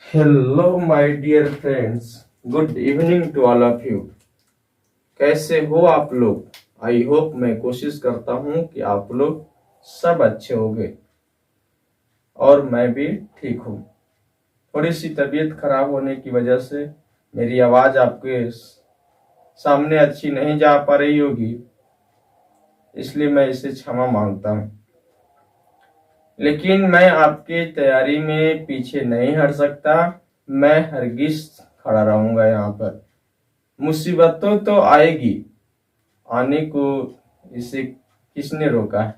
Hello my dear friends, good evening to all of you. कैसे हो आप लोग? आई होप, मैं कोशिश करता हूँ कि आप लोग सब अच्छे होंगे और मैं भी ठीक हूँ। थोड़ी सी तबीयत खराब होने की वजह से मेरी आवाज़ आपके सामने अच्छी नहीं जा पा रही होगी, इसलिए मैं इसे क्षमा मांगता हूँ। लेकिन मैं आपकी तैयारी में पीछे नहीं हट सकता। मैं हरगिज खड़ा रहूंगा यहाँ पर। मुसीबतों तो आएगी, आने को इसे किसने रोका है?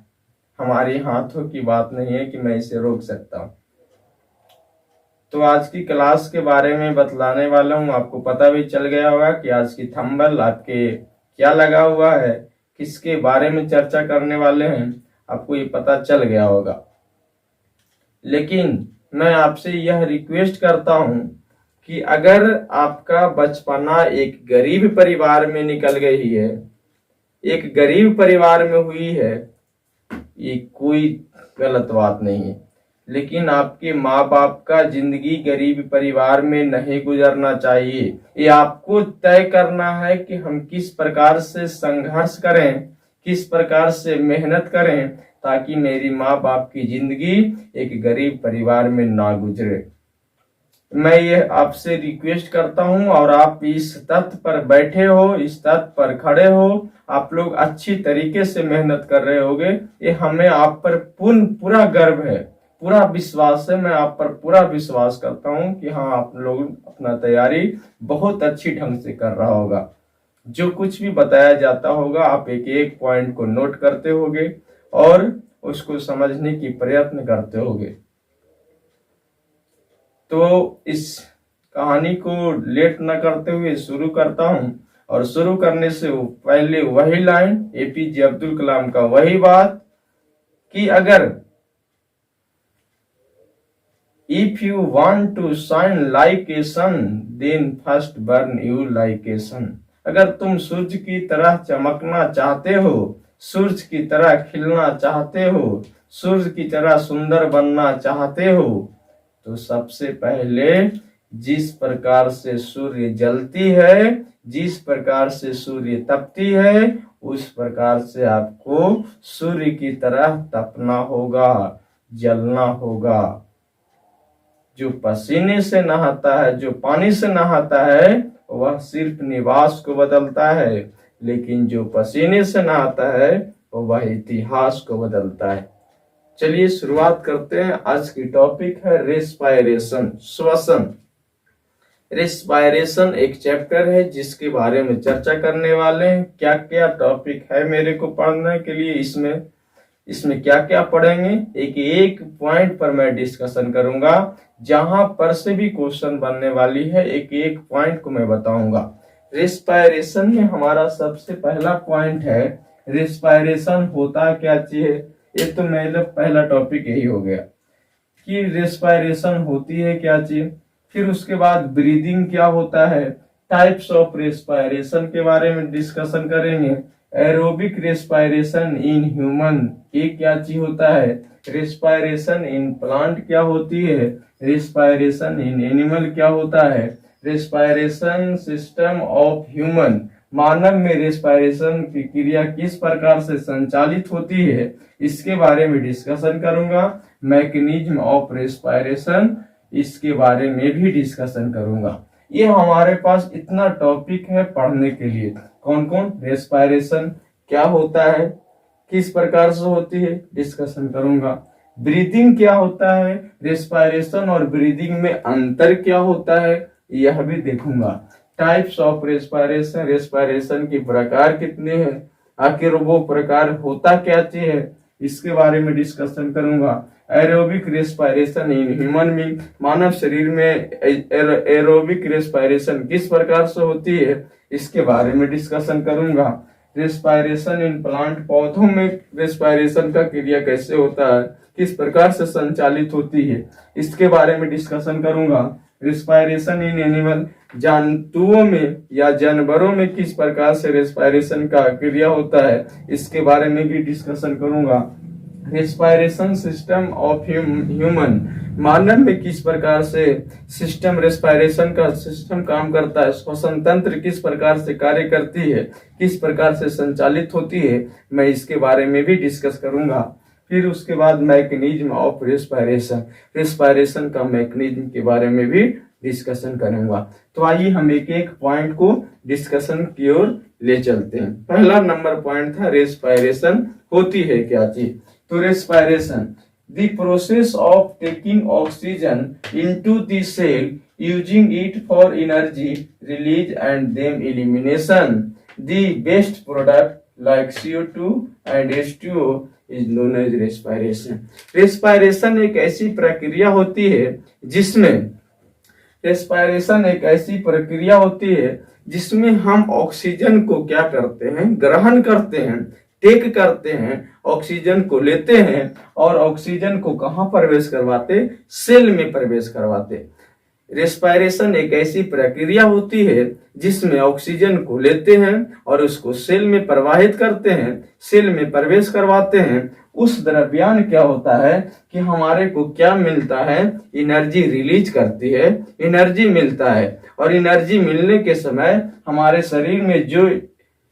हमारे हाथों की बात नहीं है कि मैं इसे रोक सकता हूँ। तो आज की क्लास के बारे में बतलाने वाला हूँ। आपको पता भी चल गया होगा कि आज की थंबनेल आपके क्या लगा हुआ है, किसके बारे में चर्चा करने वाले हैं, आपको ये पता चल गया होगा। लेकिन मैं आपसे यह रिक्वेस्ट करता हूँ कि अगर आपका बचपना एक गरीब परिवार में निकल गई है, एक गरीब परिवार में हुई है, ये कोई गलत बात नहीं है। लेकिन आपके माँ बाप का जिंदगी गरीब परिवार में नहीं गुजरना चाहिए। ये आपको तय करना है कि हम किस प्रकार से संघर्ष करें, किस प्रकार से मेहनत करें ताकि मेरी माँ बाप की जिंदगी एक गरीब परिवार में ना गुजरे। मैं ये आपसे रिक्वेस्ट करता हूं और आप इस तथ्य पर बैठे हो, इस तथ्य पर खड़े हो, आप लोग अच्छी तरीके से मेहनत कर रहे होगे। ये हमें आप पर पूरा गर्व है, पूरा विश्वास है। मैं आप पर पूरा विश्वास करता हूं कि हाँ, आप लोग अपना तैयारी बहुत अच्छी ढंग से कर रहा होगा। जो कुछ भी बताया जाता होगा आप एक एक पॉइंट को नोट करते होगे और उसको समझने की प्रयत्न करते होगे। तो इस कहानी को लेट न करते हुए शुरू करता हूं। और शुरू करने से पहले वही लाइन, एपीजे अब्दुल कलाम का वही बात कि अगर if you want to shine like a sun then first burn you like a sun. अगर तुम सूरज की तरह चमकना चाहते हो, सूरज की तरह खिलना चाहते हो, सूरज की तरह सुंदर बनना चाहते हो, तो सबसे पहले जिस प्रकार से सूर्य जलती है, जिस प्रकार से सूर्य तपती है, उस प्रकार से आपको सूर्य की तरह तपना होगा, जलना होगा। जो पसीने से नहाता है, जो पानी से नहाता है, वह सिर्फ निवास को बदलता है, लेकिन जो पसीने से नहाता है वह इतिहास को बदलता है। चलिए शुरुआत करते हैं। आज की टॉपिक है रेस्पायरेशन, श्वसन। रेस्पायरेशन एक चैप्टर है जिसके बारे में चर्चा करने वाले हैं। क्या क्या टॉपिक है मेरे को पढ़ने के लिए, इसमें क्या क्या पढ़ेंगे, एक एक पॉइंट पर मैं डिस्कशन करूंगा। जहां पर से भी क्वेश्चन बनने वाली है, एक एक पॉइंट को मैं बताऊंगा। रेस्पायरेशन में हमारा सबसे पहला पॉइंट है, रेस्पायरेशन होता क्या चीज है। ये तो मेरा पहला टॉपिक यही हो गया कि रेस्पायरेशन होती है क्या चीज। फिर उसके बाद ब्रीदिंग क्या होता है, टाइप्स ऑफ रेस्पायरेशन के बारे में डिस्कशन करेंगे। एरोबिक रेस्पायरेशन इन ह्यूमन ये क्या चीज होता है, रेस्पायरेशन इन प्लांट क्या होती है, रेस्पायरेशन इन एनिमल क्या होता है, रेस्पायरेशन सिस्टम ऑफ ह्यूमन मानव में रेस्पायरेशन की क्रिया किस प्रकार से संचालित होती है, इसके बारे में डिस्कशन करूंगा। मैकेनिज्म ऑफ रेस्पायरेशन, इसके बारे में भी डिस्कशन करूंगा। ये हमारे पास इतना टॉपिक है पढ़ने के लिए। कौन कौन, रेस्पायरेशन क्या होता है, किस प्रकार से होती है, डिस्कशन करूंगा। ब्रीदिंग क्या होता है, रेस्पायरेशन और ब्रीदिंग में अंतर क्या होता है, यह भी देखूंगा। टाइप्स ऑफ रेस्पायरेशन, रेस्पायरेशन के प्रकार कितने हैं, आखिर वो प्रकार होता क्या चीज है, इसके बारे में डिस्कशन करूंगा। Aerobic respiration in human being, मानव शरीर में एरोबिक रेस्पायरेशन किस प्रकार से होती है, इसके बारे में डिस्कशन करूंगा। रेस्पायरेशन इन प्लांट, पौधों में रेस्पायरेशन का क्रिया कैसे होता है, किस प्रकार से संचालित होती है, इसके बारे में डिस्कशन करूंगा। रेस्पायरेशन इन एनिमल, जंतुओं में या जानवरों में किस प्रकार से रेस्पायरेशन का क्रिया होता है, इसके बारे में भी डिस्कशन करूंगा। रेस्पायरेशन सिस्टम ऑफ ह्यूमन, मानव में किस प्रकार से सिस्टम रेस्पिरेशन का सिस्टम काम करता है, श्वसन तंत्र किस प्रकार से कार्य करती है, किस प्रकार से संचालित होती है, मैं इसके बारे में भी डिस्कस करूंगा। फिर उसके बाद मैकेनिज्म ऑफ रेस्पिरेशन, रेस्पिरेशन का मैकेनिज्म के बारे में भी डिस्कशन करूंगा। तो आइए हम एक एक पॉइंट को डिस्कशन की ओर ले चलते हैं। पहला नंबर पॉइंट था रेस्पिरेशन होती है क्या चीज। तो respiration the process of taking oxygen into the cell using it for energy release and then elimination the best product like CO2 and H2O is known as respiration। Respiration एक ऐसी प्रक्रिया होती है जिसमें हम ऑक्सीजन को क्या करते हैं, ग्रहण करते हैं, टेक करते हैं, ऑक्सीजन को लेते हैं और ऑक्सीजन को कहाँ प्रवेश करवाते, सेल में प्रवेश करवाते। रेस्पिरेशन एक ऐसी प्रक्रिया होती है जिसमें ऑक्सीजन को लेते हैं और उसको सेल में प्रवाहित करते हैं, सेल में प्रवेश करवाते हैं। उस दरमियान क्या होता है कि हमारे को क्या मिलता है, एनर्जी रिलीज करती है, एनर्जी मिलता है और एनर्जी मिलने के समय हमारे शरीर में जो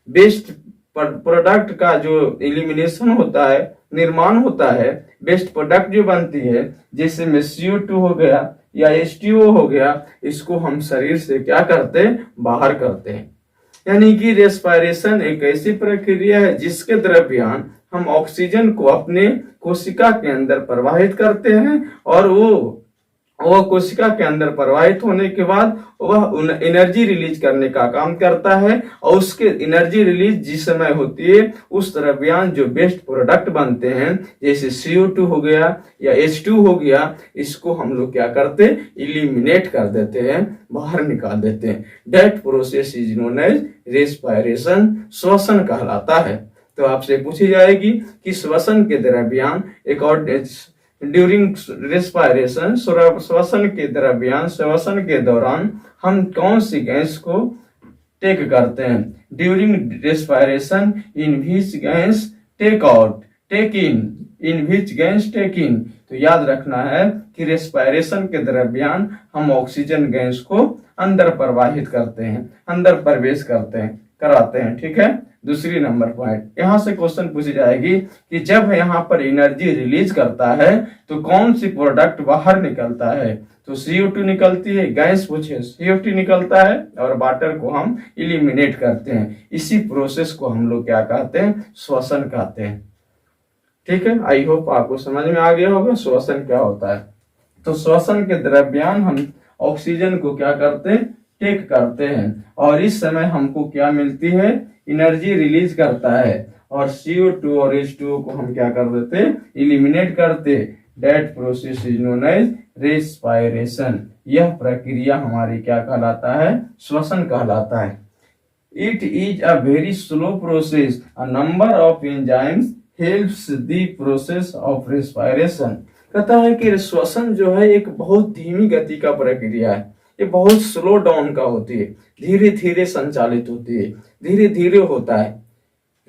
बेस्ट प्रोडक्ट का जो एलिमिनेशन होता है, निर्माण होता है, बेस्ट प्रोडक्ट जो बनती है, जैसे में CO2 हो गया या H2O हो गया, इसको हम शरीर से क्या करते हैं, बाहर करते हैं। यानी कि रेस्पिरेशन एक ऐसी प्रक्रिया है जिसके दरमियान हम ऑक्सीजन को अपने कोशिका के अंदर प्रवाहित करते हैं और वो कोशिका के अंदर प्रवाहित होने के बाद वह एनर्जी रिलीज करने का काम करता है और उसके एनर्जी रिलीज जिस समय होती है उस दरमियान जो बेस्ट प्रोडक्ट बनते हैं, जैसे CO2 हो गया या H2 हो गया, इसको हम लोग क्या करते हैं, इलिमिनेट कर देते हैं, बाहर निकाल देते हैं। That process is known as respiration, श्वसन कहलाता है। तो आपसे पूछी जाएगी कि श्वसन के दरमियान एक और ड्यूरिंग रेस्पिरेशन, श्वसन के दरमियान, श्वसन के दौरान हम कौन सी गैस को टेक करते हैं। During respiration in which gas take out, take in which gas take in. तो याद रखना है कि रेस्पिरेशन के दरमियान हम ऑक्सीजन गैस को अंदर प्रवाहित करते हैं, अंदर प्रवेश कराते हैं। ठीक है। दूसरी नंबर पॉइंट, यहां से क्वेश्चन पूछी जाएगी कि जब यहाँ पर एनर्जी रिलीज करता है तो कौन सी प्रोडक्ट बाहर निकलता है। तो CO2 निकलती है, गैस पूछे, CO2 निकलता है और वाटर को हम इलिमिनेट करते हैं। इसी प्रोसेस को हम लोग क्या कहते हैं, श्वसन कहते हैं। ठीक है। आई होप आपको समझ में आ गया होगा श्वसन क्या होता है। तो श्वसन के दरमियान हम ऑक्सीजन को क्या करते हैं, टेक करते हैं और इस समय हमको क्या मिलती है, एनर्जी रिलीज करता है और CO2 और H2O को हम क्या कर देते, इलिमिनेट करते। That process is known as respiration. यह प्रक्रिया हमारी क्या कहलाता है, श्वसन कहलाता है। It is a very slow process, a number of enzymes helps the process of respiration. कहता है कि श्वसन जो है एक बहुत धीमी गति का प्रक्रिया है, ये बहुत स्लो डाउन का होती है, धीरे धीरे संचालित होती है, धीरे धीरे होता है।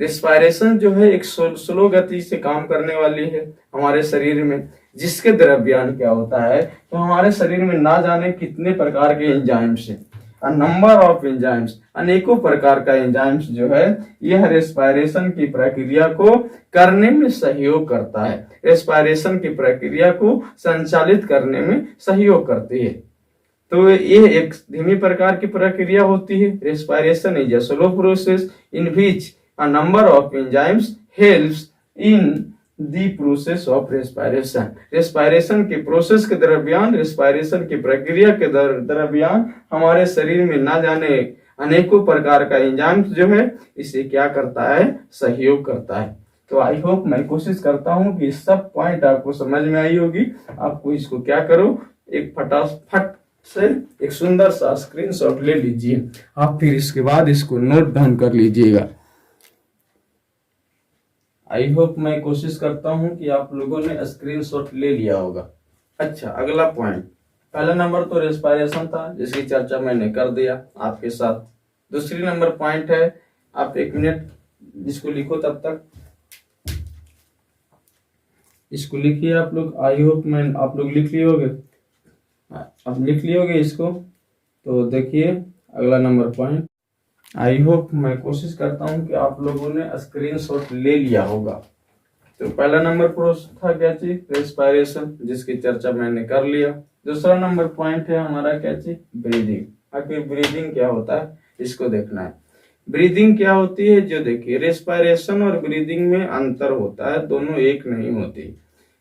रेस्पिरेशन जो है एक स्लो गति से काम करने वाली है हमारे शरीर में, जिसके दरमियान क्या होता है तो हमारे शरीर में ना जाने कितने प्रकार के एंजाइम्स हैं, नंबर ऑफ एंजाइम्स, अनेकों प्रकार का एंजाइम्स जो है यह रेस्पिरेशन की प्रक्रिया को करने में सहयोग करता है, रेस्पिरेशन की प्रक्रिया को संचालित करने में सहयोग करती है। तो ये एक धीमी प्रकार की प्रक्रिया होती है। Respiration is a slow process in which a number of enzymes helps in the process of respiration. Respiration के प्रोसेस के दरमियान, रेस्पिरेशन की प्रक्रिया के दरमियान हमारे शरीर में ना जाने अनेकों प्रकार का एंजाइम्स जो है इसे क्या करता है, सहयोग करता है। तो आई होप, मैं कोशिश करता हूं कि सब पॉइंट आपको समझ में आई होगी। आपको इसको क्या करो, एक फटाफट से एक सुंदर सा स्क्रीनशॉट ले लीजिए, आप फिर इसके बाद इसको नोट डाउन कर लीजिएगा। आई होप, मैं कोशिश करता हूं कि आप लोगों ने स्क्रीनशॉट ले लिया होगा। अच्छा, अगला पॉइंट, पहला नंबर तो रेस्पिरेशन था जिसकी चर्चा मैंने कर दिया आपके साथ। दूसरी नंबर पॉइंट है, आप 1 मिनट जिसको लिखो तब तक, इसको लिखिए आप लोग। आई होप मैं आप लोग लिख लिए होगे, अब लिख लिए होगे इसको। तो देखिए अगला नंबर पॉइंट, आई होप मैं कोशिश करता हूं कि आप लोगों ने स्क्रीनशॉट ले लिया होगा। तो पहला नंबर प्रोसेस था क्या चीज, रेस्पिरेशन, जिसकी चर्चा मैंने कर लिया। दूसरा नंबर पॉइंट है हमारा क्या चीज, ब्रीदिंग। आखिर ब्रीदिंग क्या होता है इसको देखना है। ब्रीदिंग क्या होती है, जो देखिए रेस्पिरेशन और ब्रीदिंग में अंतर होता है, दोनों एक नहीं होती।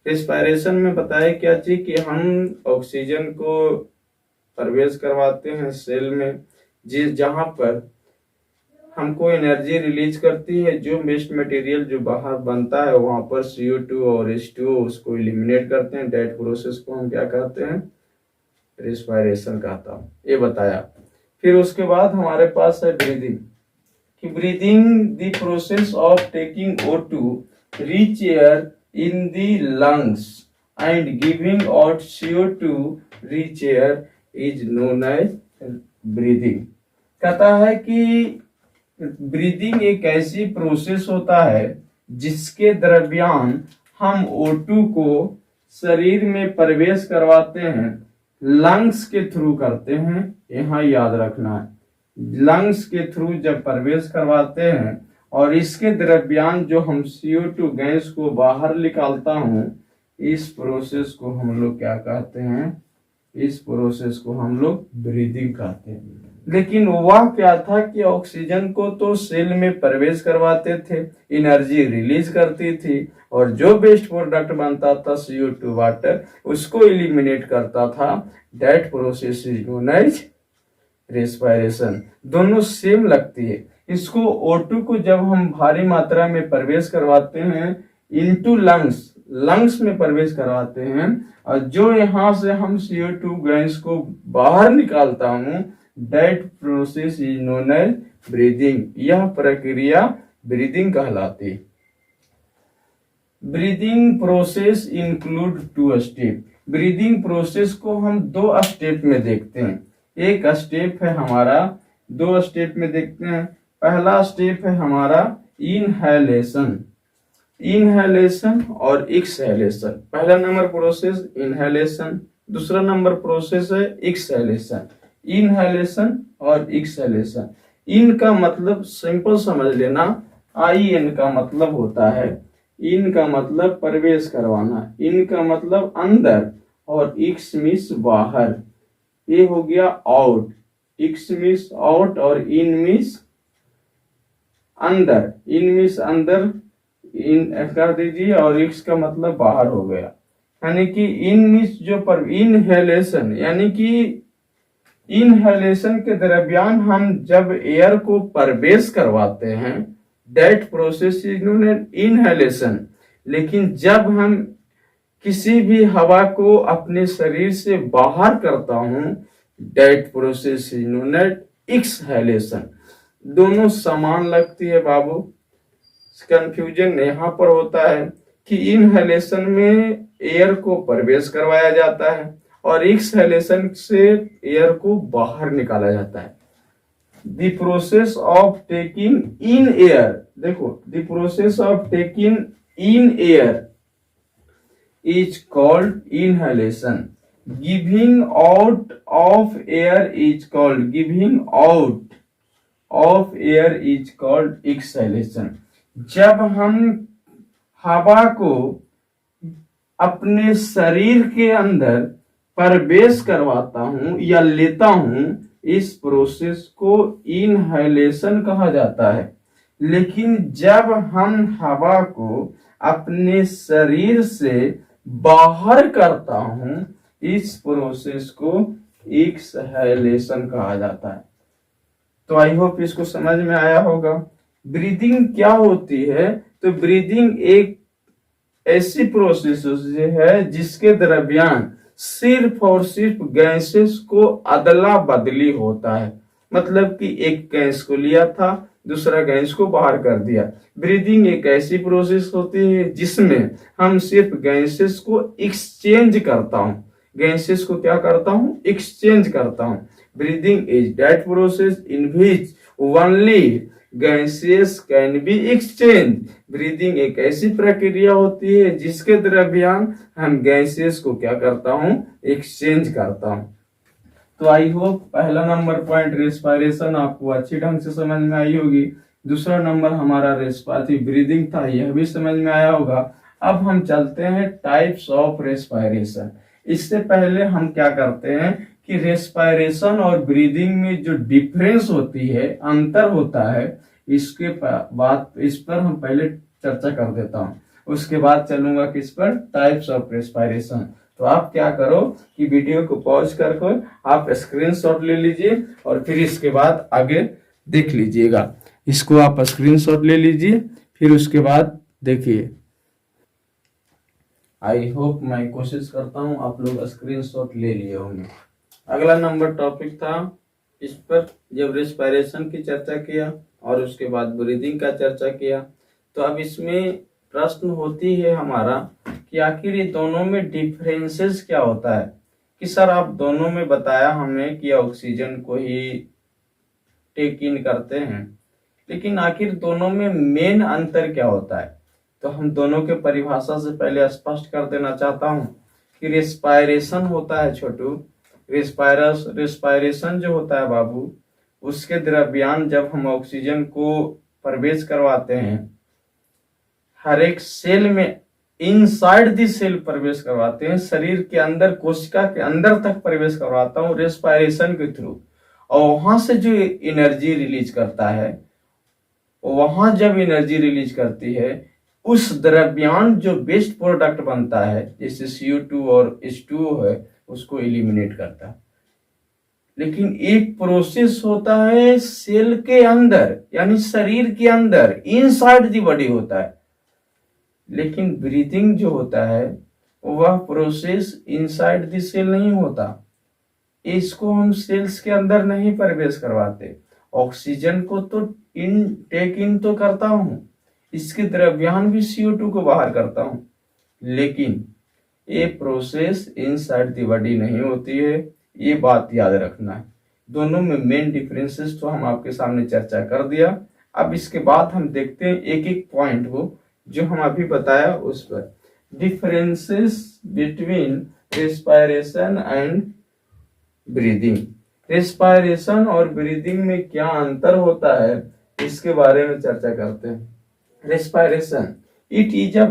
रेस्पिरेशन में बताया क्या चीज कि हम ऑक्सीजन को प्रवेश करवाते हैं सेल में, जिस जहां पर हमको एनर्जी रिलीज करती है, जो वेस्ट मटेरियल जो बाहर बनता है वहां पर CO2 और H2O उसको एलिमिनेट करते हैं। डेट प्रोसेस को हम क्या कहते हैं, रेस्पिरेशन कहता हूं, ये बताया। फिर उसके बाद हमारे पास है ब्रीदिंग, कि breathing the process of taking O2 rich air in the lungs and giving out CO2 rich air is known as breathing. कहता है कि ब्रीदिंग एक ऐसी प्रोसेस होता है जिसके दरमियान हम O2 को शरीर में प्रवेश करवाते हैं, लंग्स के थ्रू करते हैं। यहाँ याद रखना है, लंग्स के थ्रू जब प्रवेश करवाते हैं और इसके दरमियान जो हम CO2 गैस को बाहर निकालता हूं, इस प्रोसेस को हम लोग क्या कहते हैं, इस प्रोसेस को हम लोग ब्रीदिंग कहते हैं। लेकिन वह क्या था कि ऑक्सीजन को तो सेल में प्रवेश करवाते थे, एनर्जी रिलीज करती थी, और जो वेस्ट प्रोडक्ट बनता था CO2 वाटर, उसको एलिमिनेट करता था। That process is known as respiration. दोनों सेम लगती है। इसको O2 को जब हम भारी मात्रा में प्रवेश करवाते हैं इनटू लंग्स, लंग्स में प्रवेश करवाते हैं, और जो यहाँ से हम CO2 गैस को बाहर निकालता हूं, that process is known as breathing. यह प्रक्रिया ब्रीदिंग कहलाती है। Breathing process include 2 step. Breathing process को हम 2 स्टेप में देखते हैं। एक स्टेप है हमारा, 2 स्टेप में देखते हैं। पहला स्टेप है हमारा इनहेलेशन, इनहेलेशन और एक्सहेलेशन। पहला नंबर प्रोसेस इनहेलेशन, दूसरा नंबर प्रोसेस है एक्सहेलेशन। इनहेलेशन और एक्सहेलेशन, इन का मतलब सिंपल समझ लेना, IN का मतलब होता है, इन का मतलब प्रवेश करवाना, इन का मतलब अंदर, और एक्स मीन्स बाहर। ये हो गया आउट, एक्स मीन्स आउट और इन मीन्स अंदर। इन मीन्स अंदर, इन कर दीजिए, और एक्स का मतलब बाहर हो गया। यानी कि इन मीन्स जो पर इनहेलेशन, यानी कि इनहेलेशन के दरमियान हम जब एयर को प्रवेश करवाते हैं, that process is known as inhalation. लेकिन जब हम किसी भी हवा को अपने शरीर से बाहर करता हूं, that process is known as exhalation. दोनों समान लगती है बाबू। कंफ्यूजन यहाँ पर होता है कि इनहेलेशन में एयर को प्रवेश करवाया जाता है और एक्सहेलेशन से एयर को बाहर निकाला जाता है। The process of taking in air, देखो the process of taking in air is called inhalation, giving out of air is called, giving out of air is called exhalation. जब हम हवा को अपने शरीर के अंदर प्रवेश करवाता हूं या लेता हूं, इस प्रोसेस को इनहेलेशन कहा जाता है। लेकिन जब हम हवा को अपने शरीर से बाहर करता हूं, इस प्रोसेस को एक्सहेलेशन कहा जाता है। तो आई होप इसको समझ में आया होगा। ब्रीदिंग क्या होती है, तो ब्रीदिंग एक ऐसी प्रोसेस है जिसके दरमियान सिर्फ और सिर्फ गैसेस को अदला बदली होता है। मतलब कि एक गैस को लिया था, दूसरा गैस को बाहर कर दिया। ब्रीदिंग एक ऐसी प्रोसेस होती है जिसमें हम सिर्फ गैसेस को एक्सचेंज करता हूं, गैसेस को क्या करता हूं, एक्सचेंज करता हूं। Breathing is that process in which only gases can be exchange. Breathing एक ऐसी प्रक्रिया होती है जिसके दरमियान हम गैसेस को क्या करता हूँ, एक्सचेंज करता हूँ। तो आई होप पहला नंबर पॉइंट रेस्पिरेशन आपको अच्छी ढंग से समझ में आई होगी। दूसरा नंबर हमारा रेस्पिरेटरी ब्रीदिंग था, यह भी समझ में आया होगा। अब हम चलते हैं टाइप्स ऑफ रेस्पिरेशन। इससे पहले हम क्या करते हैं कि रेस्पिरेशन और ब्रीदिंग में जो डिफरेंस होती है, अंतर होता है, इसके बाद इस पर हम पहले चर्चा कर देता हूँ। उसके बाद चलूंगा किस पर, टाइप्स ऑफ रेस्पिरेशन। तो आप क्या करो कि वीडियो को पॉज करके आप स्क्रीनशॉट ले लीजिए और फिर इसके बाद आगे देख लीजिएगा। इसको आप स्क्रीनशॉट ले लीजिए, फिर उसके बाद देखिए। आई होप, मैं कोशिश करता हूं आप लोग स्क्रीनशॉट ले लिए होंगे। अगला नंबर टॉपिक था, इस पर जब रेस्पिरेशन की चर्चा किया और उसके बाद ब्रीदिंग का चर्चा किया, तो अब इसमें प्रश्न होती है हमारा कि आखिर ये दोनों में डिफरेंसेस क्या होता है। कि सर आप दोनों में बताया हमने कि ऑक्सीजन को ही टेक इन करते हैं, लेकिन आखिर दोनों में मेन अंतर क्या होता है। तो हम दोनों के परिभाषा से पहले स्पष्ट कर देना चाहता हूं कि रेस्पिरेशन होता है छोटू, रेस्पिरेशन जो होता है बाबू, उसके दरमियान जब हम ऑक्सीजन को प्रवेश करवाते हैं, हर एक सेल में इनसाइड द सेल प्रवेश करवाते हैं, शरीर के अंदर, कोशिका के अंदर तक प्रवेश करवाता हूं रेस्पिरेशन के थ्रू। और वहां से जो एनर्जी रिलीज करता है, वहां जब एनर्जी रिलीज करती है, उस दरमियान जो वेस्ट प्रोडक्ट बनता है, जैसे CO2 और H2O है, उसको एलिमिनेट करता है। लेकिन एक प्रोसेस होता है सेल के अंदर, यानी शरीर के अंदर, इनसाइड द बॉडी होता है। लेकिन ब्रीथिंग जो होता है वह प्रोसेस इनसाइड द सेल नहीं होता। इसको हम सेल्स के अंदर नहीं प्रवेश करवाते। ऑक्सीजन को तो टेक इन तो करता हूं, इसके दरमियान भी CO2 को बाहर करता हूं, लेकिन ये प्रोसेस इनसाइड द बॉडी नहीं होती है। ये बात याद रखना है। दोनों में मेन डिफरेंसेस तो हम आपके सामने चर्चा कर दिया। अब इसके बाद हम देखते हैं एक एक पॉइंट को जो हम अभी बताया उस पर। Differences between respiration and breathing. Respiration और ब्रीदिंग में क्या अंतर होता है, इसके बारे में चर्चा करते हैं। Respiration, it is a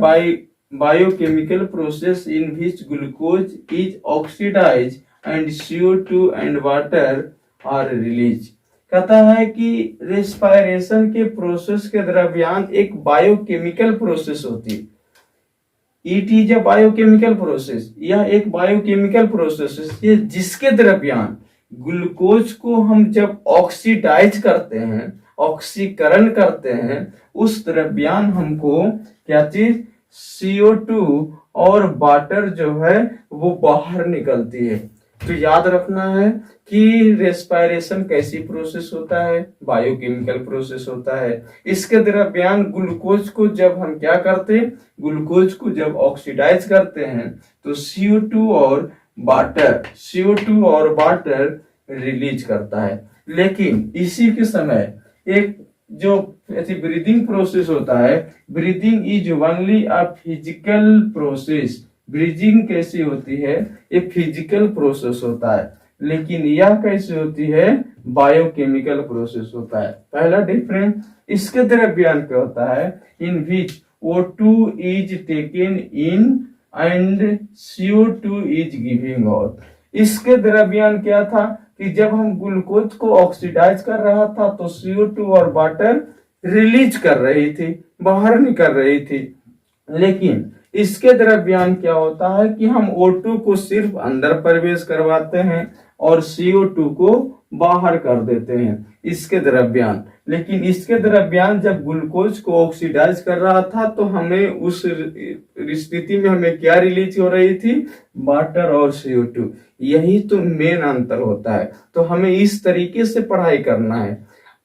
biochemical process in which glucose is oxidise and CO2 and water are release. कहता है कि रेस्पिरेशन के प्रोसेस के दरमियान एक बायोकेमिकल प्रोसेस होती है। It is a biochemical process, यह एक बायोकेमिकल प्रोसेस है जिसके दरमियान ग्लूकोज को हम जब ऑक्सीडाइज करते हैं, ऑक्सीकरण करते हैं, उस दरमियान हमको क्या चीज, CO2 और वाटर जो है वो बाहर निकलती है। तो याद रखना है कि रेस्पिरेशन कैसी प्रोसेस होता है, बायोकेमिकल प्रोसेस होता है। इसके दरमियान ग्लूकोज को जब हम क्या करते हैं, ग्लूकोज को जब ऑक्सीडाइज करते हैं तो CO2 और वाटर रिलीज करता है। लेकिन इसी के समय एक जो ब्रीदिंग प्रोसेस होता है, breathing is only a physical process. Breathing कैसी होती है, ये फिजिकल प्रोसेस होता है, लेकिन यह कैसे होती है, बायोकेमिकल प्रोसेस होता है। पहला डिफरेंस। इसके दरमियान क्या होता है, इन विच O2 is taken in and CO2 is giving out. इसके दरमियान क्या था कि जब हम ग्लूकोज को ऑक्सीडाइज कर रहा था तो CO2 और वाटर रिलीज कर रही थी, बाहर निकल रही थी। लेकिन इसके दरमियान क्या होता है कि हम O2 को सिर्फ अंदर प्रवेश करवाते हैं और CO2 को बाहर कर देते हैं इसके दरमियान। लेकिन इसके दरमियान जब ग्लूकोज को ऑक्सीडाइज कर रहा था तो हमें उस स्थिति में हमें क्या रिलीज हो रही थी, वाटर और CO2। यही तो मेन अंतर होता है। तो हमें इस तरीके से पढ़ाई करना है।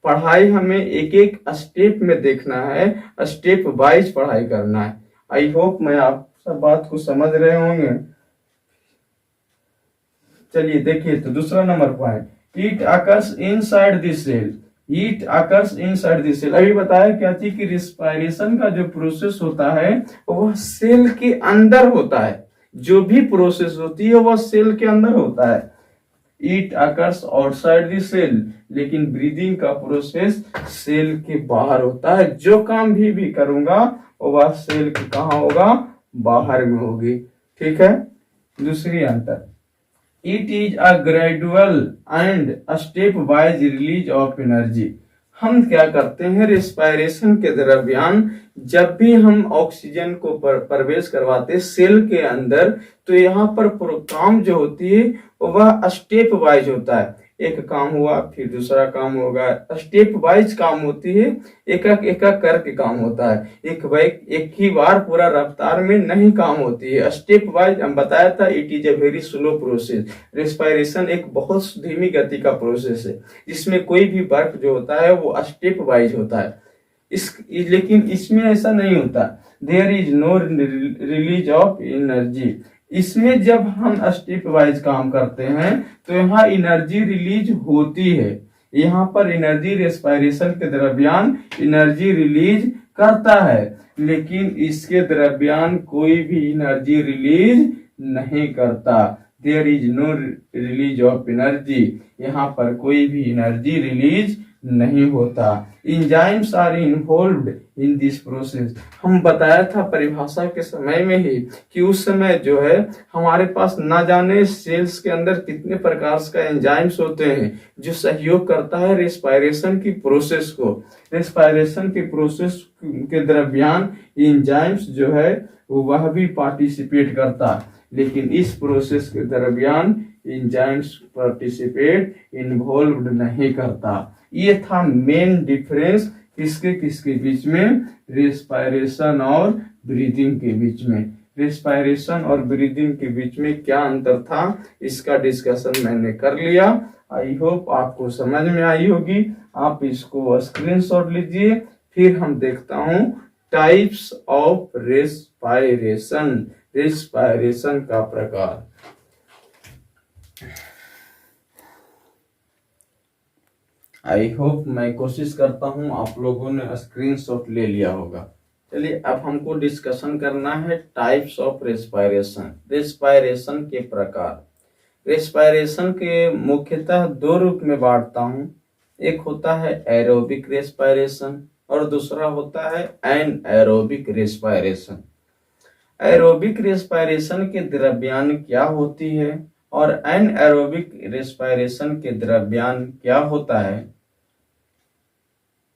पढ़ाई हमें एक एक स्टेप में देखना है, स्टेप वाइज पढ़ाई करना है। आई होप मैं आप सब बात को समझ रहे होंगे। चलिए देखिए, तो दूसरा नंबर point, it occurs inside the cell. Heat occurs inside the cell. अभी बताया क्या थी कि रिस्पायरेशन का जो प्रोसेस होता है वह सेल के अंदर होता है। जो भी प्रोसेस होती है वह सेल के अंदर होता है। It occurs outside the cell, लेकिन ब्रीदिंग का प्रोसेस सेल के बाहर होता है। जो काम भी करूंगा वह सेल के कहाँ होगा, बाहर में होगी। ठीक है। दूसरी अंतर, it is a gradual and step wise release of energy. हम क्या करते हैं रेस्पायरेशन के दरमियान, जब भी हम ऑक्सीजन को प्रवेश करवाते सेल के अंदर, तो यहाँ पर काम जो होती है वह स्टेप वाइज होता है। एक काम हुआ फिर दूसरा काम होगा, स्टेप वाइज काम होती है, एक एक करके काम होता है। एक ही बार पूरा रफ्तार में नहीं काम होती है, स्टेप वाइज। हम बताया था it is a very slow process. Respiration एक बहुत धीमी गति का प्रोसेस है, जिसमें कोई भी वर्क जो होता है वो स्टेप वाइज होता है। लेकिन इसमें ऐसा नहीं होता, there is no release of energy. इसमें जब हम स्टेप वाइज काम करते हैं तो यहाँ एनर्जी रिलीज होती है। यहाँ पर एनर्जी रेस्पायरेशन के दरमियान एनर्जी रिलीज करता है, लेकिन इसके दरमियान कोई भी एनर्जी रिलीज नहीं करता। There is no release of energy, यहाँ पर कोई भी एनर्जी रिलीज नहीं होता। Enzymes are involved in this process. हम बताया था परिभाषा के समय में ही कि उस समय जो है हमारे पास ना जाने सेल्स के अंदर कितने प्रकार का एंजाइम्स होते हैं जो सहयोग करता है रेस्पायरेशन की प्रोसेस को। रेस्पायरेशन के प्रोसेस के दरमियान एंजाइम्स जो है वह भी पार्टिसिपेट करता, लेकिन इस प्रोसेस के दरमियान एंजाइम्स पार्टिसिपेट इन्वॉल्व्ड नहीं करता। ये था मेन डिफरेंस किसके बीच में, रेस्पायरेशन और ब्रीदिंग के बीच में। रेस्पायरेशन और ब्रीदिंग के बीच में क्या अंतर था, इसका डिस्कशन मैंने कर लिया। आई होप आपको समझ में आई होगी। आप इसको स्क्रीनशॉट लीजिए। फिर हम देखता हूं टाइप्स ऑफ रेस्पायरेशन, रेस्पायरेशन का प्रकार। आई होप, मैं कोशिश करता हूं आप लोगों ने स्क्रीनशॉट ले लिया होगा। चलिए अब हमको डिस्कशन करना है टाइप्स ऑफ रेस्पायरेशन, रेस्पायरेशन के प्रकार। रेस्पायरेशन के मुख्यतः दो रूप में बांटता हूं। एक होता है एरोबिक रेस्पायरेशन और दूसरा होता है एनएरोबिक रेस्पायरेशन। एरोबिक रेस्पायरेशन के दरमियान क्या होती है और एनएरोबिक रेस्पायरेशन के दरमियान क्या होता है,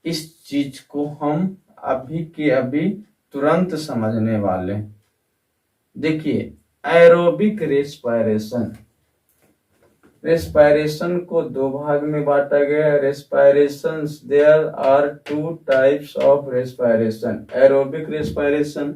इस चीज को हम अभी के अभी तुरंत समझने वाले। देखिए एरोबिक रेस्पायरेशन, रेस्पायरेशन को दो भाग में बांटा गया है। Respiration, there are two types of respiration, aerobic respiration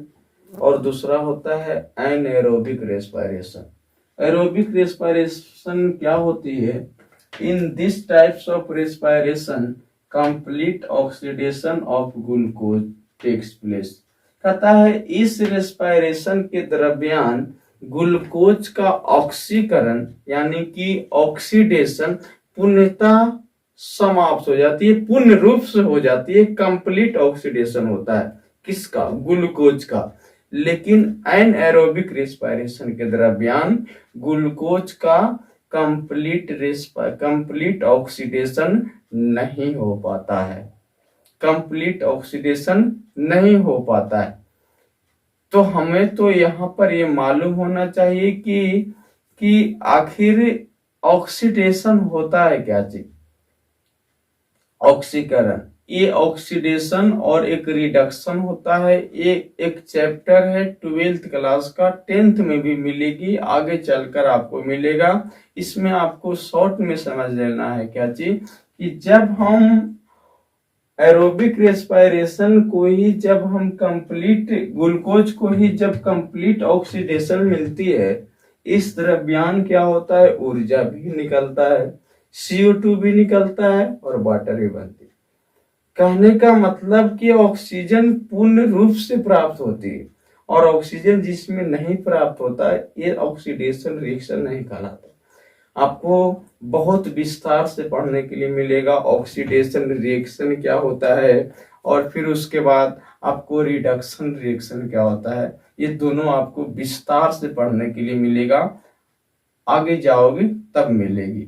और दूसरा होता है एनएरोबिक रेस्पायरेशन। एरोबिक रेस्पायरेशन क्या होती है, in this types of respiration complete oxidation of glucose takes place. कहता है इस रेस्पायरेशन के दरमियान ग्लूकोज का ऑक्सीकरण यानी कि ऑक्सीडेशन पूर्णतः समाप्त हो जाती है, पूर्ण रूप से हो जाती है। कंप्लीट ऑक्सीडेशन होता है किसका, ग्लूकोज का। लेकिन एनएरोबिक रेस्पायरेशन के दरमियान ग्लूकोज का कंप्लीट ऑक्सीडेशन नहीं हो पाता है, कंप्लीट ऑक्सीडेशन नहीं हो पाता है। तो हमें तो यहाँ पर ये मालूम होना चाहिए कि आखिर ऑक्सीडेशन होता है क्या चीज, ऑक्सीकरण। ये ऑक्सीडेशन और एक रिडक्शन होता है। ये एक चैप्टर है 12th क्लास का, 10th में भी मिलेगी, आगे चलकर आपको मिलेगा। इसमें आपको शॉर्ट में समझ लेना है क्या चीज, कि जब हम एरोबिक रेस्पायरेशन को ही, जब हम कंप्लीट ग्लूकोज को ही जब कंप्लीट ऑक्सीडेशन मिलती है, इस दरमियान क्या होता है, ऊर्जा भी निकलता है, CO2 भी निकलता है और वाटर भी बनती है। कहने का मतलब कि ऑक्सीजन पूर्ण रूप से प्राप्त होती है और ऑक्सीजन जिसमें नहीं प्राप्त होता है ये ऑक्सीडेशन रिएक्शन नहीं कहलाता। आपको बहुत विस्तार से पढ़ने के लिए मिलेगा। ऑक्सीडेशन रिएक्शन क्या होता है और फिर उसके बाद आपको रिडक्शन रिएक्शन क्या होता है, ये दोनों आपको विस्तार से पढ़ने के लिए मिलेगा। आगे जाओगे तब मिलेगी।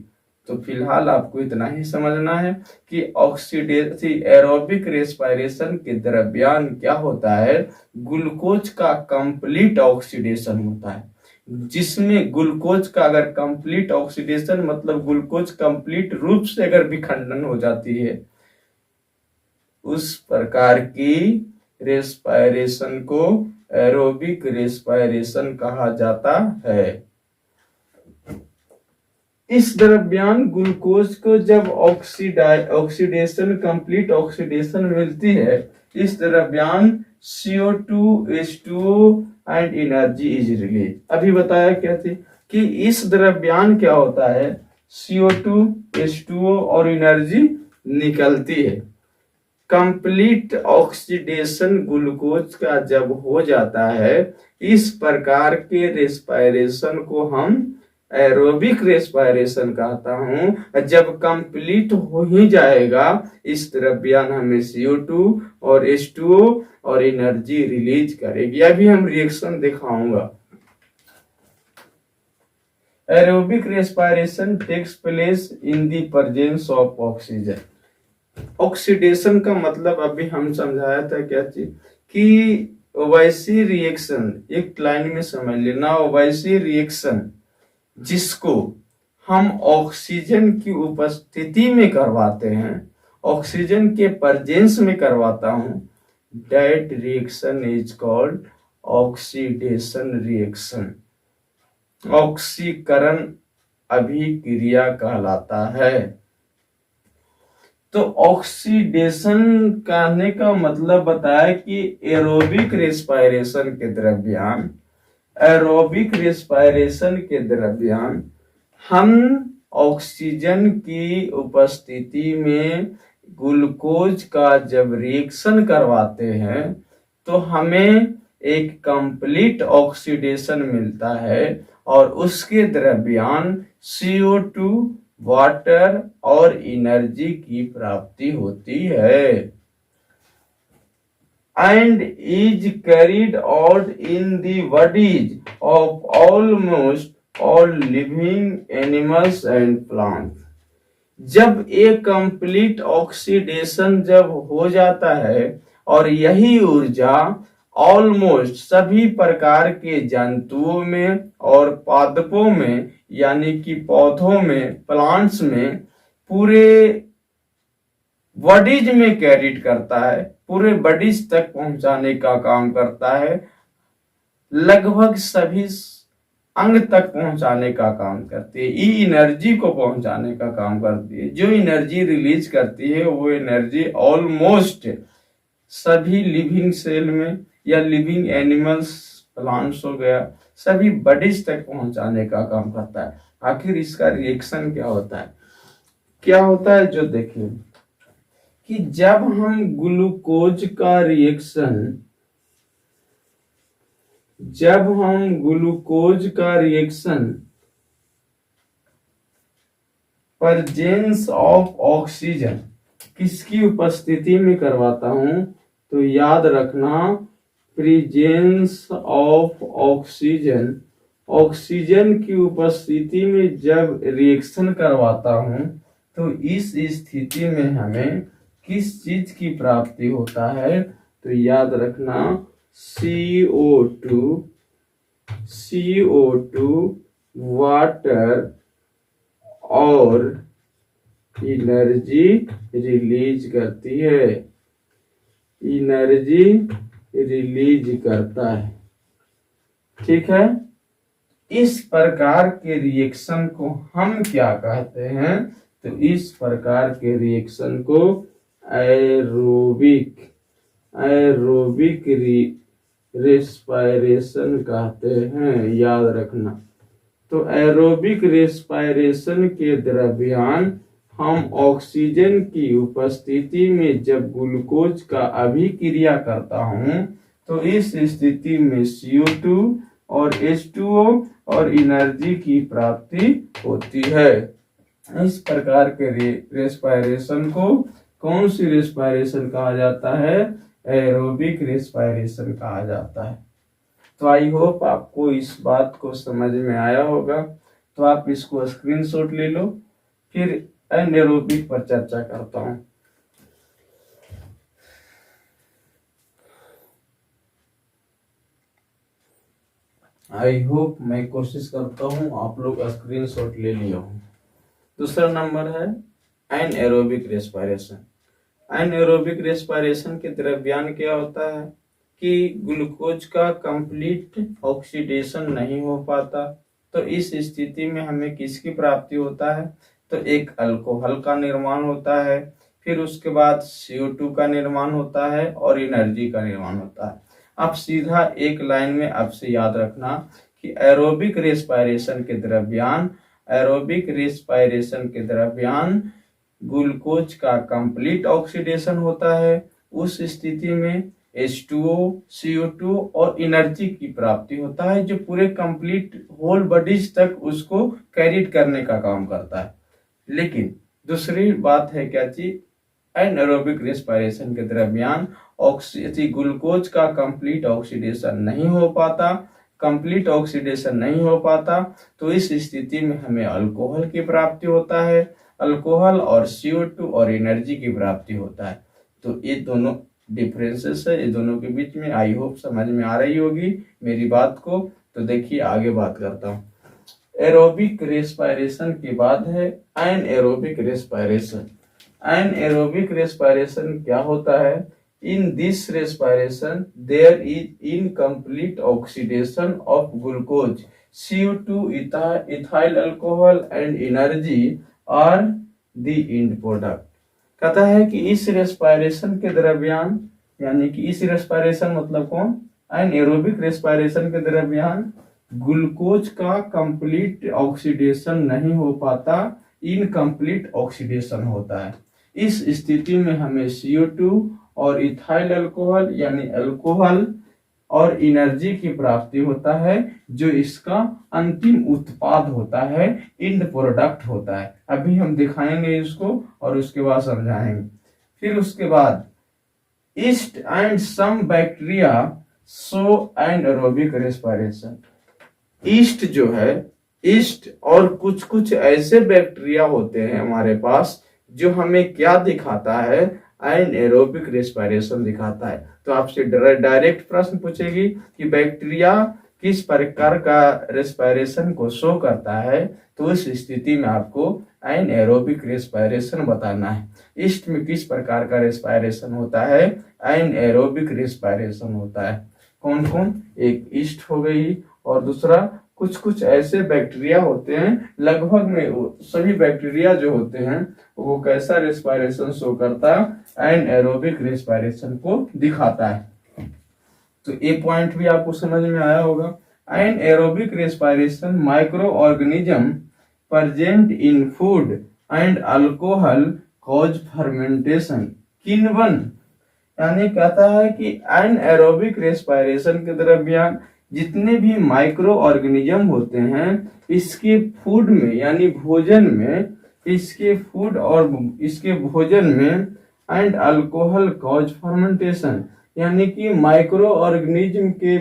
तो फिलहाल आपको इतना ही समझना है कि ऑक्सीडेटिव एरोबिक रेस्पिरेशन के दरमियान क्या होता है, ग्लूकोज का कंप्लीट ऑक्सीडेशन होता है, जिसमें ग्लूकोज का अगर कंप्लीट ऑक्सीडेशन मतलब ग्लूकोज कंप्लीट रूप से अगर विखंडन हो जाती है, उस प्रकार की रेस्पिरेशन को एरोबिक रेस्पिरेशन कहा जाता है। इस दरमियान ग्लूकोज को जब ऑक्सीडेशन कंप्लीट ऑक्सीडेशन मिलती है, इस दरमियान CO2 H2O and energy is release. अभी बताया क्या थी कि इस दरमियान क्या होता है, CO2 H2O और एनर्जी निकलती है। कंप्लीट ऑक्सीडेशन ग्लूकोज का जब हो जाता है, इस प्रकार के रेस्पिरेशन को हम एरोबिक रेस्पिरेशन कहता हूं। जब कंप्लीट हो ही जाएगा, इस दरमियान हमें CO2 और H2O और एनर्जी रिलीज करेगी। अभी हम रिएक्शन दिखाऊंगा। Aerobic respiration takes place in the presence of oxygen. Oxidation का मतलब अभी हम समझाया था क्या चीज कि वैसी रिएक्शन, एक लाइन में समझ लेना, वैसी रिएक्शन जिसको हम ऑक्सीजन की उपस्थिति में करवाते हैं, ऑक्सीजन के प्रेजेंस में करवाता हूं, that reaction is called oxidation reaction. ऑक्सीकरण अभिक्रिया कहलाता है। तो ऑक्सीडेशन कहने का मतलब बताया कि एरोबिक रेस्पिरेशन के दरमियान, एरोबिक रेस्पिरेशन के दरमियान हम ऑक्सीजन की उपस्थिति में ग्लूकोज का जब रिएक्शन करवाते हैं, तो हमें एक कंप्लीट ऑक्सीडेशन मिलता है और उसके दरमियान CO2, वाटर और एनर्जी की प्राप्ति होती है and is carried out in the bodies of almost all living animals and plants। जब एक कंप्लीट ऑक्सीडेशन जब हो जाता है और यही ऊर्जा ऑलमोस्ट सभी प्रकार के जंतुओं में और पादपों में, यानी कि पौधों में, प्लांट्स में, पूरे बॉडीज में कैरिड करता है, पूरे बॉडीज तक पहुंचाने का काम करता है, लगभग सभी अंग तक पहुंचाने का काम करती है। ये एनर्जी को पहुंचाने का काम करती है। जो एनर्जी रिलीज करती है वो एनर्जी ऑलमोस्ट सभी लिविंग सेल में या लिविंग एनिमल्स, प्लांट्स हो गया, सभी बॉडीज तक पहुंचाने का काम करता है। आखिर इसका रिएक्शन क्या होता है, क्या होता है, जो देखिए कि जब हम ग्लूकोज का रिएक्शन, जब हम ग्लूकोज का रिएक्शन प्रेजेंस ऑफ ऑक्सीजन किसकी उपस्थिति में करवाता हूं, तो याद रखना प्रेजेंस ऑफ ऑक्सीजन, ऑक्सीजन की उपस्थिति में जब रिएक्शन करवाता हूं, तो इस स्थिति में हमें किस चीज की प्राप्ति होता है, तो याद रखना CO2, वाटर और एनर्जी रिलीज करती है, एनर्जी रिलीज करता है। ठीक है, इस प्रकार के रिएक्शन को हम क्या कहते हैं, तो इस प्रकार के रिएक्शन को एरोबिक रेस्पिरेशन कहते हैं, याद रखना। तो एरोबिक रेस्पिरेशन के दरमियान हम ऑक्सीजन की उपस्थिति में जब ग्लूकोज का अभिक्रिया करता हूं, तो इस स्थिति में CO2 और H2O और एनर्जी की प्राप्ति होती है। इस प्रकार के रेस्पिरेशन को कौन सी रेस्पिरेशन कहा जाता है? एरोबिक रेस्पिरेशन कहा जाता है। तो आई होप आपको इस बात को समझ में आया होगा। तो आप इसको स्क्रीनशॉट ले लो, फिर एनाएरोबिक पर चर्चा करता हूं। आई होप, मैं कोशिश करता हूं आप लोग स्क्रीनशॉट ले लिया हो। दूसरा नंबर है एनाएरोबिक रेस्पिरेशन। एनाएरोबिक रेस्पिरेशन के द्रव्यान क्या होता है कि ग्लूकोज का कंप्लीट ऑक्सीडेशन नहीं हो पाता। तो इस स्थिति में हमें किसकी प्राप्ति होता है? तो एक अल्कोहल का निर्माण होता है, फिर उसके बाद CO2 का निर्माण होता है और एनर्जी का निर्माण होता है। अब सीधा एक लाइन में आपसे याद रखना कि एरोबिक रेस्पिरेशन के दरमियान ग्लूकोज का कंप्लीट ऑक्सीडेशन होता है। उस स्थिति में H2O, CO2 और एनर्जी की प्राप्ति होता है, जो पूरे कंप्लीट होल बॉडीज तक उसको कैरिड करने का काम करता है। लेकिन दूसरी बात है क्या चीज? एनाएरोबिक रेस्पिरेशन के दरमियान ग्लूकोज का कंप्लीट ऑक्सीडेशन नहीं हो पाता। तो इस स्थिति में हमें अल्कोहल की प्राप्ति होता है। अल्कोहल और CO2 और एनर्जी की प्राप्ति होता है। तो ये दोनों डिफरेंसेस है, ये दोनों के बीच में। आई होप समझ में आ रही होगी मेरी बात को। तो देखिए आगे बात करता हूँ। एरोबिक रेस्पिरेशन के बाद है एनाएरोबिक रेस्पिरेशन। एनाएरोबिक रेस्पिरेशन क्या होता है? In this respiration there is incomplete oxidation of glucose, CO2, ethyl alcohol and energy are the end product. कहता है कि इस रेस्पिरेशन के दरमियान, यानी कि इस रेस्पिरेशन मतलब कौन? एनाएरोबिक रेस्पिरेशन के दरमियान ग्लूकोज का कंप्लीट ऑक्सीडेशन नहीं हो पाता, इनकम्प्लीट ऑक्सीडेशन होता है। इस स्थिति में हमें CO2 और इथाइल अल्कोहल यानी अल्कोहल और एनर्जी की प्राप्ति होता है, जो इसका अंतिम उत्पाद होता है, एंड प्रोडक्ट होता है। अभी हम दिखाएंगे इसको और उसके बाद समझाएंगे। फिर उसके बाद yeast and some bacteria show anaerobic respiration. Yeast जो है, ईस्ट और कुछ ऐसे बैक्टीरिया होते हैं हमारे पास जो हमें क्या दिखाता है? एनाएरोबिक रेस्पिरेशन दिखाता है। तो आपसे डायरेक्ट प्रश्न पूछेगी कि बैक्टीरिया किस प्रकार का रेस्पिरेशन को शो करता है, तो उस स्थिति में आपको एनाएरोबिक रेस्पिरेशन बताना है। ईस्ट में किस प्रकार का रेस्पिरेशन होता है? एनाएरोबिक रेस्पिरेशन होता है। कौन कौन? एक ईस्ट हो गई, और दूसरा कुछ ऐसे बैक्टीरिया होते हैं, लगभग में सभी बैक्टीरिया जो होते हैं वो कैसा रेस्पिरेशन शो करता है? एनाएरोबिक रेस्पिरेशन को दिखाता है। तो ये पॉइंट भी आपको समझ में आया होगा। Anaerobic respiration microorganism present in food and alcohol cause fermentation. किण्वन, यानी कहता है कि एनाएरोबिक रेस्पिरेशन के दरमियान जितने भी माइक्रो ऑर्गेनिज्म होते हैं, इसके फूड में यानी भोजन में, इसके फूड और इसके भोजन में एंड अल्कोहल कॉज फर्मेंटेशन, यानी कि माइक्रो ऑर्गेनिज्म के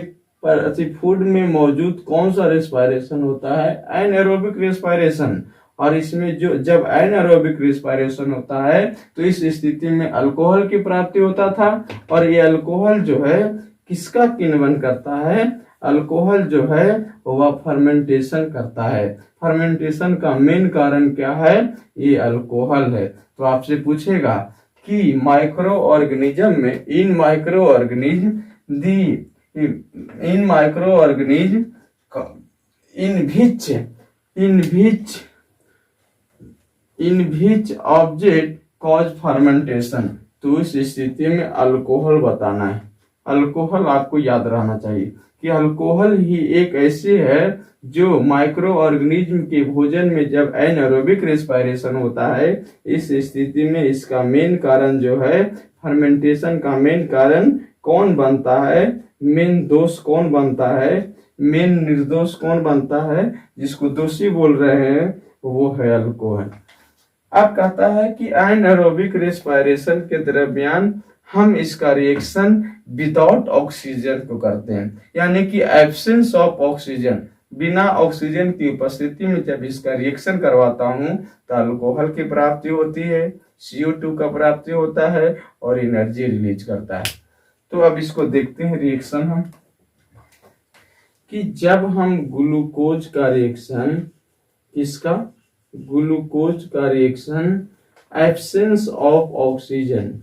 फूड में मौजूद कौन सा रेस्पिरेशन होता है? एनाएरोबिक रेस्पिरेशन। और इसमें जो जब एनाएरोबिक रेस्पिरेशन होता है तो इस स्थिति में अल्कोहल की प्राप्ति होता था, और ये अल्कोहल जो है किसका किण्वन करता है? अल्कोहल जो है वह फर्मेंटेशन करता है। फर्मेंटेशन का मेन कारण क्या है? ये अल्कोहल है। तो आपसे पूछेगा कि माइक्रो ऑर्गेनिज्म में इन microorganism in which object cause fermentation. तो इस स्थिति में अल्कोहल बताना है। अल्कोहल आपको याद रहना चाहिए कि अल्कोहल ही एक ऐसे है जो माइक्रो ऑर्गेनिज्म के भोजन में जब एनाएरोबिक रेस्पिरेशन होता है, इस स्थिति में इसका मेन कारण जो है फर्मेंटेशन का मेन कारण कौन बनता है, मेन दोष कौन बनता है, मेन निर्दोष कौन बनता है, जिसको दोषी बोल रहे हैं वो है अल्कोहल। अब कहता है कि एनारोबिक रेस्पिरेशन के दरमियान हम इसका रिएक्शन विदाउट ऑक्सीजन को करते हैं, यानी कि एब्सेंस ऑफ ऑक्सीजन, बिना ऑक्सीजन की उपस्थिति में जब इसका रिएक्शन करवाता हूं तो अल्कोहल की प्राप्ति होती है, CO2 का प्राप्ति होता है और एनर्जी रिलीज करता है। तो अब इसको देखते हैं रिएक्शन हम, कि जब हम ग्लूकोज का रिएक्शन, किसका, ग्लूकोज का reaction absence of oxygen,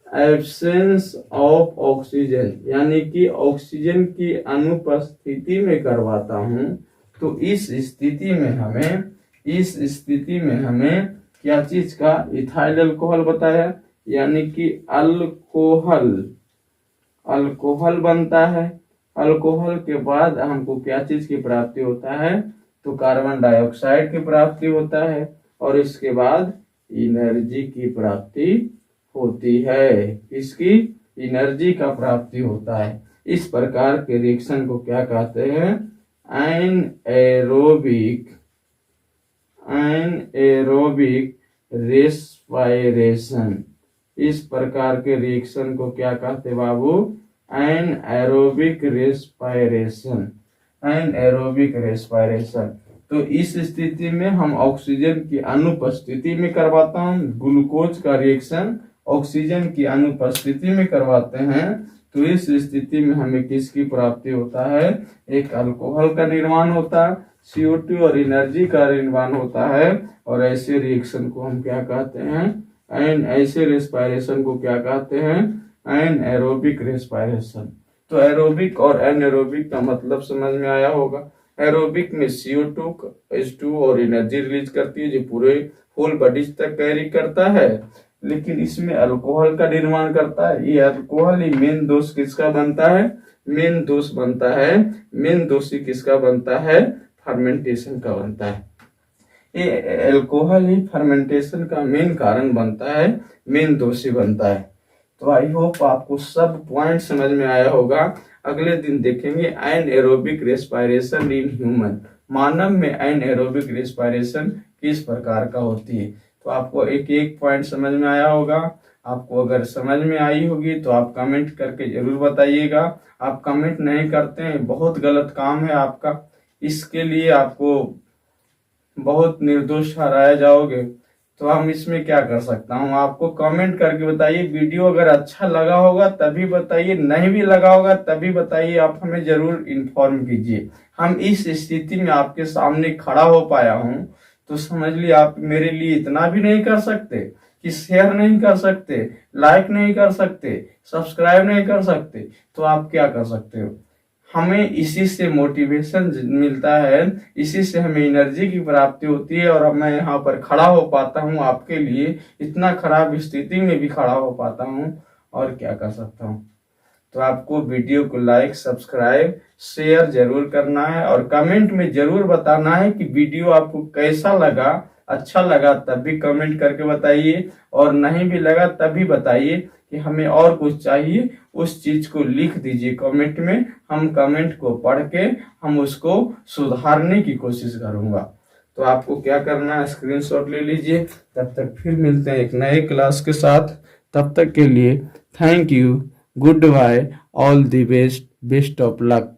absence of oxygen यानी कि ऑक्सीजन की अनुपस्थिति में करवाता हूं, तो इस स्थिति में हमें क्या चीज का, इथाइल अल्कोहल बताया, यानी कि अल्कोहल बनता है। अल्कोहल के बाद हमको क्या चीज की प्राप्ति होता है, तो कार्बन डाइऑक्साइड की प्राप्ति होता है और इसके बाद एनर्जी की प्राप्ति होती है। इसकी एनर्जी का प्राप्ति होता है। इस प्रकार के रिएक्शन को क्या कहते हैं, एनएरोबिक रेस्पिरेशन। इस प्रकार के रिएक्शन को क्या कहते हैं बाबू, एनएरोबिक रेस्पिरेशन। तो इस स्थिति में हम ऑक्सीजन की अनुपस्थिति में करवाता हूं, ग्लूकोज का रिएक्शन ऑक्सीजन की अनुपस्थिति में करवाते हैं, तो इस स्थिति में हमें किसकी प्राप्ति होता है, एक अल्कोहल का निर्माण होता है, CO2 और एनर्जी का निर्माण होता है। और ऐसे रिएक्शन को हम क्या कहते हैं, ऐसे रेस्पिरेशन को क्या कहते हैं, एनएरोबिक रेस्पिरेशन। तो एरोबिक और एनएरोबिक का मतलब समझ में आया होगा। एरोबिक में CO2 H2 और एनर्जी रिलीज करती है जो पूरे होल बॉडीज तक कैरी करता है, लेकिन इसमें अल्कोहल का निर्माण करता है। ये अल्कोहल ही मेन दोष किसका बनता है, मेन दोषी किसका बनता है, फर्मेंटेशन का बनता है। ये अल्कोहल ही फर्मेंटेशन का मेन कारण बनता है, मेन दोषी बनता है। तो आई होप आपको सब पॉइंट समझ में आया होगा। अगले दिन देखेंगे एनएरोबिक रेस्पिरेशन इन ह्यूमन, मानव में एनएरोबिक रेस्पिरेशन किस प्रकार का होती है। तो आपको एक एक पॉइंट समझ में आया होगा। आपको अगर समझ में आई होगी तो आप कमेंट करके जरूर बताइएगा। आप कमेंट नहीं करते हैं, बहुत गलत काम है आपका। इसके लिए आपको बहुत निर्दोष ठहराया जाओगे। तो हम इसमें क्या कर सकता हूँ, आपको कमेंट करके बताइए। वीडियो अगर अच्छा लगा होगा तभी बताइए, नहीं भी लगा होगा तभी बताइए। आप हमें जरूर इन्फॉर्म कीजिए। हम इस स्थिति में आपके सामने खड़ा हो पाया हूँ तो समझ लीजिए आप मेरे लिए इतना भी नहीं कर सकते कि शेयर नहीं कर सकते, लाइक नहीं कर सकते, सब्सक्राइब नहीं कर सकते, तो आप क्या कर सकते हो। हमें इसी से मोटिवेशन मिलता है, इसी से हमें एनर्जी की प्राप्ति होती है और मैं यहाँ पर खड़ा हो पाता हूँ आपके लिए, इतना खराब स्थिति में भी खड़ा हो पाता हूँ। और क्या कर सकता हूँ। तो आपको वीडियो को लाइक, सब्सक्राइब, शेयर जरूर करना है और कमेंट में जरूर बताना है कि वीडियो आपको कैसा लगा। अच्छा लगा तब भी कमेंट करके बताइए और नहीं भी लगा तब भी बताइए कि हमें और कुछ चाहिए, उस चीज को लिख दीजिए कमेंट में। हम कमेंट को पढ़ के हम उसको सुधारने की कोशिश करूंगा। तो आपको क्या करना है, स्क्रीनशॉट ले लीजिए। तब तक फिर मिलते हैं एक नए क्लास के साथ। तब तक के लिए thank you, good bye, all the best, best of luck.